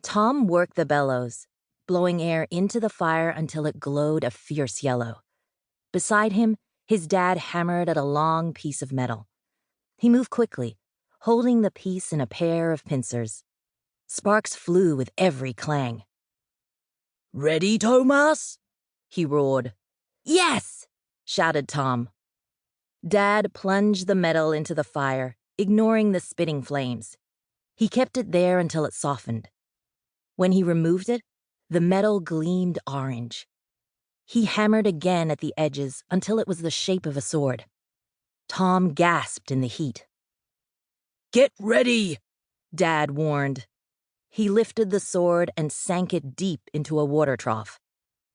Tom worked the bellows, blowing air into the fire until it glowed a fierce yellow. Beside him, his dad hammered at a long piece of metal. He moved quickly, holding the piece in a pair of pincers. Sparks flew with every clang. "Ready, Thomas?" he roared. "Yes!" shouted Tom. Dad plunged the metal into the fire, ignoring the spitting flames. He kept it there until it softened. When he removed it, the metal gleamed orange. He hammered again at the edges until it was the shape of a sword. Tom gasped in the heat. "Get ready!" Dad warned. He lifted the sword and sank it deep into a water trough.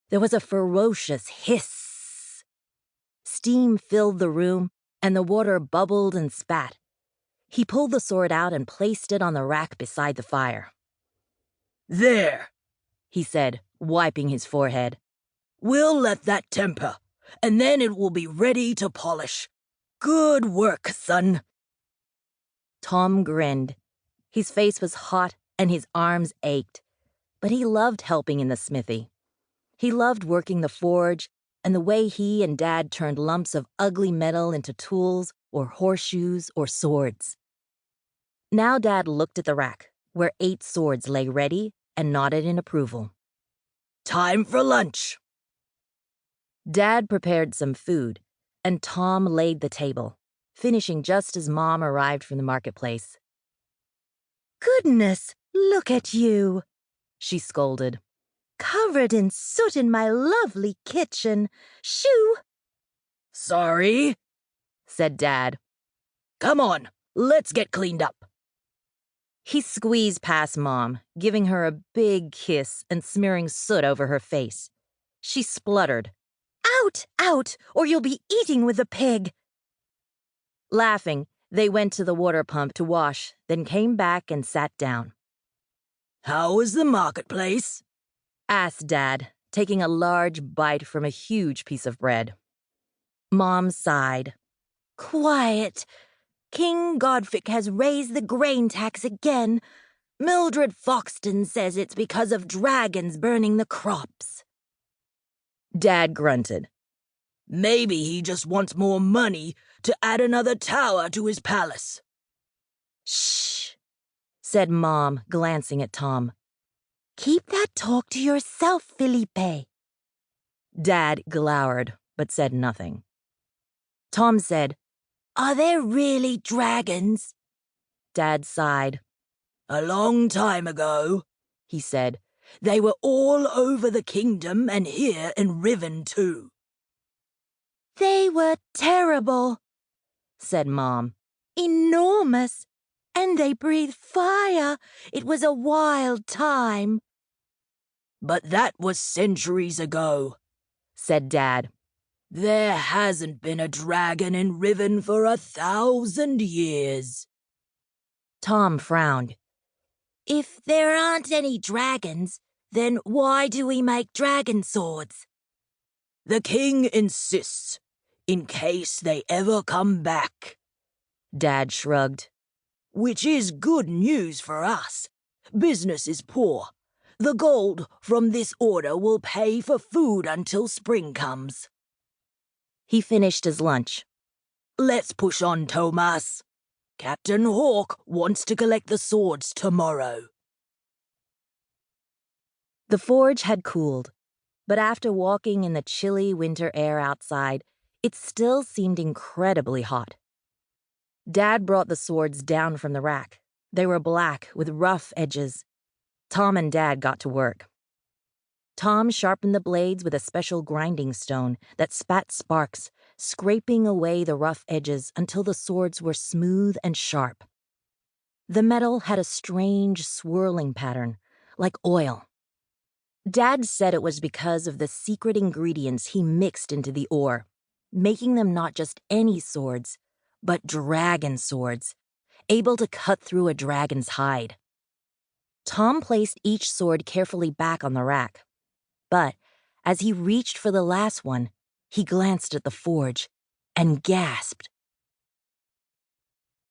There was a ferocious hiss. Steam filled the room, and the water bubbled and spat. He pulled the sword out and placed it on the rack beside the fire. "There," he said, wiping his forehead. "We'll let that temper, and then it will be ready to polish. Good work, son." Tom grinned. His face was hot and his arms ached, but he loved helping in the smithy. He loved working the forge and the way he and Dad turned lumps of ugly metal into tools or horseshoes or swords. Now Dad looked at the rack, where 8 swords lay ready, and nodded in approval. "Time for lunch." Dad prepared some food, and Tom laid the table, finishing just as Mom arrived from the marketplace. "Goodness, look at you," she scolded. "Covered in soot in my lovely kitchen. Shoo!" "Sorry," said Dad. "Come on, let's get cleaned up." He squeezed past Mom, giving her a big kiss and smearing soot over her face. She spluttered. "Out, out, or you'll be eating with the pig." Laughing, they went to the water pump to wash, then came back and sat down. "How is the marketplace?" asked Dad, taking a large bite from a huge piece of bread. Mom sighed. "Quiet. King Godfic has raised the grain tax again. Mildred Foxton says it's because of dragons burning the crops." Dad grunted. "Maybe he just wants more money to add another tower to his palace." "Shh," said Mom, glancing at Tom. "Keep that talk to yourself, Felipe." Dad glowered, but said nothing. Tom said, "Are there really dragons?" Dad sighed. "A long time ago," he said. "They were all over the kingdom and here in Riven too." "They were terrible," said Mom. "Enormous. And they breathed fire. It was a wild time." "But that was centuries ago," said Dad. "There hasn't been a dragon in Riven for 1,000 years." Tom frowned. "If there aren't any dragons, then why do we make dragon swords?" "The king insists, in case they ever come back." Dad shrugged. "Which is good news for us. Business is poor. The gold from this order will pay for food until spring comes." He finished his lunch. "Let's push on, Thomas. Captain Hawk wants to collect the swords tomorrow." The forge had cooled, but after walking in the chilly winter air outside, it still seemed incredibly hot. Dad brought the swords down from the rack. They were black with rough edges. Tom and Dad got to work. Tom sharpened the blades with a special grinding stone that spat sparks, scraping away the rough edges until the swords were smooth and sharp. The metal had a strange swirling pattern, like oil. Dad said it was because of the secret ingredients he mixed into the ore, making them not just any swords, but dragon swords, able to cut through a dragon's hide. Tom placed each sword carefully back on the rack. But as he reached for the last one, he glanced at the forge and gasped.